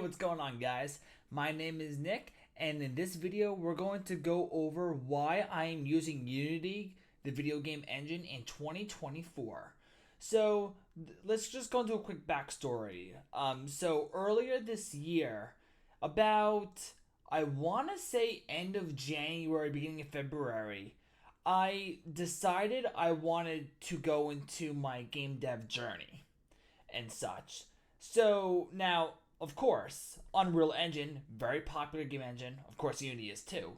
What's going on, guys? My name is Nick, and in this video, we're going to go over why I am using Unity, the video game engine, in 2024. Let's just go into a quick backstory. Earlier this year, about I want to say end of January, beginning of February, I decided I wanted to go into my game dev journey and such. So now, of course, Unreal Engine, very popular game engine. Of course, Unity is too.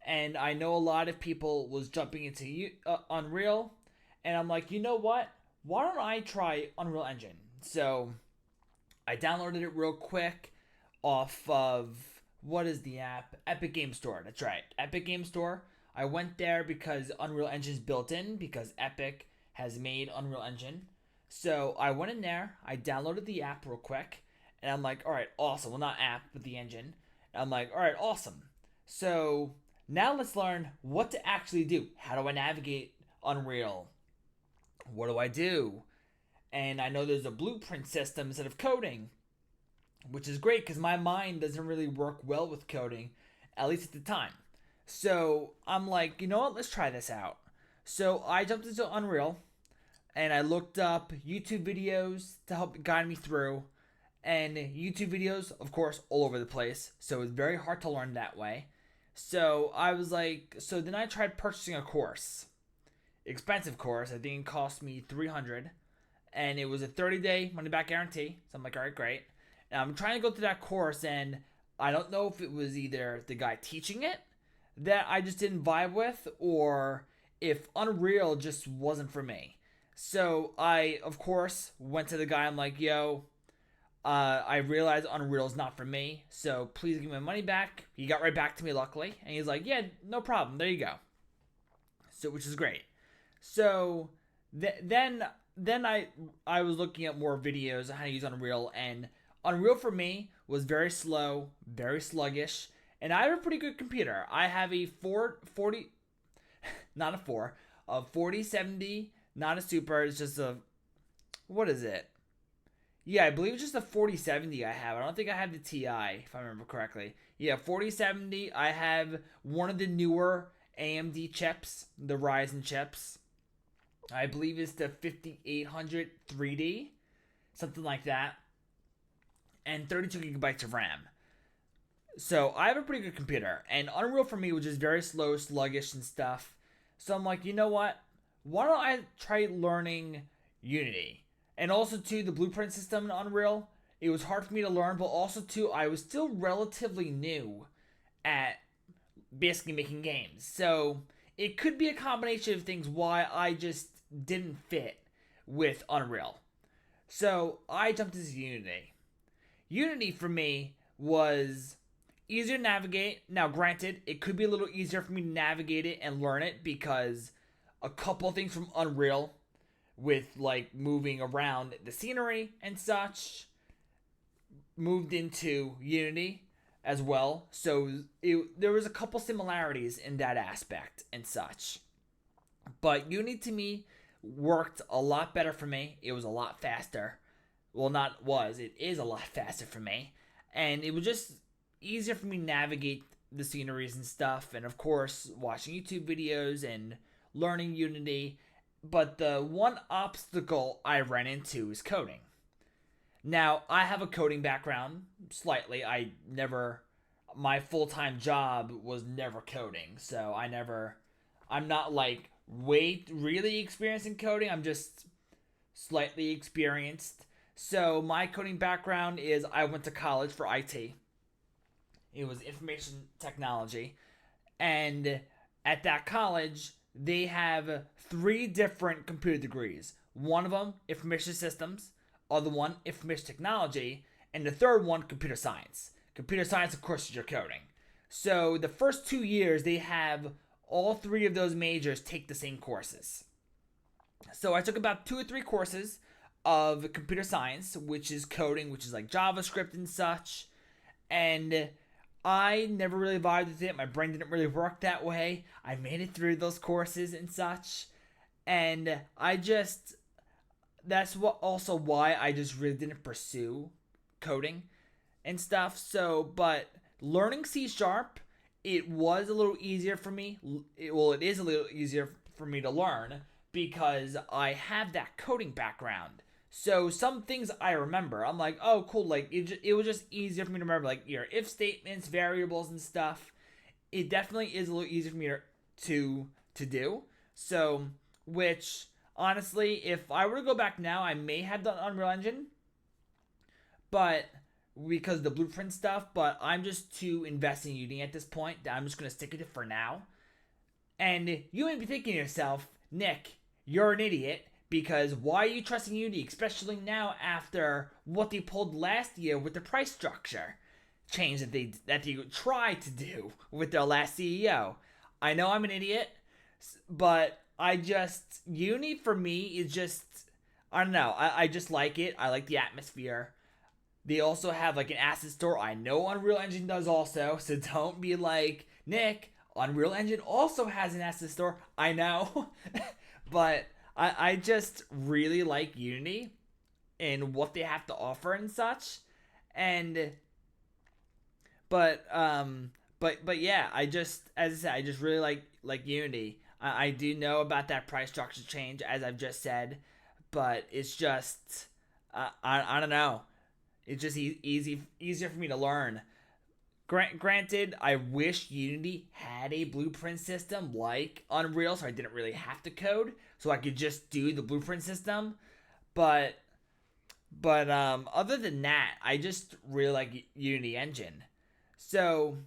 And I know a lot of people was jumping into Unreal, and I'm like, you know what? Why don't I try Unreal Engine? So I downloaded it real quick off of what is the app? Epic Game Store. That's right, Epic Game Store. I went there because Unreal Engine is built in because Epic has made Unreal Engine. So I went in there, I downloaded the app real quick, and I'm like, all right, awesome. Well, not app, but the engine. And I'm like, all right, awesome. So now let's learn what to actually do. How do I navigate Unreal? What do I do? And I know there's a blueprint system instead of coding, which is great because my mind doesn't really work well with coding, at least at the time. So I'm like, you know what? Let's try this out. So I jumped into Unreal and I looked up YouTube videos to help guide me through. And YouTube videos, of course, all over the place. So it's very hard to learn that way. So I was like, so then I tried purchasing a course. Expensive course. I think it cost me $300. And it was a 30-day money-back guarantee. So I'm like, all right, great. And I'm trying to go through that course, and I don't know if it was either the guy teaching it that I just didn't vibe with, or if Unreal just wasn't for me. So I, of course, went to the guy. I'm like, yo, I realized Unreal is not for me, so please give me my money back. He got right back to me, luckily, and he's like, yeah, no problem. There you go. So, which is great. So then I was looking at more videos on how to use Unreal, and Unreal for me was very slow, very sluggish, and I have a pretty good computer. I have a 440, not a 4, a 4070, not a super. It's just a, what is it? Yeah, I believe it's just a 4070 I have. I don't think I have the TI, if I remember correctly. Yeah, 4070. I have one of the newer AMD chips, the Ryzen chips. I believe it's the 5800 3D, something like that, and 32 gigabytes of RAM. So I have a pretty good computer, and Unreal for me was just very slow, sluggish, and stuff. So I'm like, you know what? Why don't I try learning Unity? And also, too, the blueprint system in Unreal, it was hard for me to learn, but also, too, I was still relatively new at basically making games. So it could be a combination of things why I just didn't fit with Unreal. So I jumped into Unity. Unity for me was easier to navigate. Now, granted, it could be a little easier for me to navigate it and learn it because a couple things from Unreal, with like moving around the scenery and such, moved into Unity as well. So there was a couple similarities in that aspect and such. But Unity to me worked a lot better for me. It was a lot faster. Well, not was, it is a lot faster for me. And it was just easier for me to navigate the sceneries and stuff. And of course, watching YouTube videos and learning Unity. But the one obstacle I ran into is coding. Now, I have a coding background, slightly. My full-time job was never coding. So I'm not like really experienced in coding. I'm just slightly experienced. So my coding background is I went to college for IT. It was information technology. And at that college, they have 3 different computer degrees. One of them, information systems. Other one, information technology. And the third one, computer science. Computer science, of course, is your coding. So the first 2 years, they have all 3 of those majors take the same courses. So I took about 2 or 3 courses of computer science, which is coding, which is like JavaScript and such. And I never really vibed with it. My brain didn't really work that way. I made it through those courses and such. And that's what also why I just really didn't pursue coding. and stuff. So, but learning C Sharp, it was a little easier for me. It is a little easier for me to learn because I have that coding background. So some things I remember. I'm like, oh, cool. Like it was just easier for me to remember, like your if statements, variables, and stuff. It definitely is a little easier for me to do. So, which honestly, if I were to go back now, I may have done Unreal Engine, but because of the blueprint stuff. But I'm just too invested in Udemy at this point that I'm just gonna stick with it for now. And you may be thinking to yourself, Nick, you're an idiot because why are you trusting Udemy, especially now after what they pulled last year with the price structure change that they tried to do with their last CEO. I know I'm an idiot, but I just Udemy for me is just I don't know. I just like it. I like the atmosphere. They also have like an asset store. I know Unreal Engine does also, so don't be like, Nick, Unreal Engine also has an asset store. I know. But I just really like Unity and what they have to offer and such. And but yeah, I just as I said, I just really like Unity. I do know about that price structure change as I've just said, but it's just I don't know. It's just easier for me to learn. Granted, I wish Unity had a blueprint system like Unreal, so I didn't really have to code, so I could just do the blueprint system. But other than that, I just really like Unity Engine. So,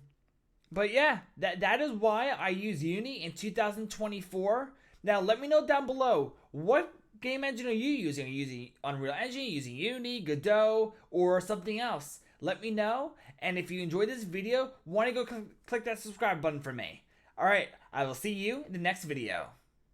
but yeah, that is why I use Unity in 2024. Now, let me know down below what game engine are you using? Are you using Unreal Engine, using Unity, Godot, or something else? Let me know. And if you enjoyed this video, want to go click that subscribe button for me. All right, I will see you in the next video.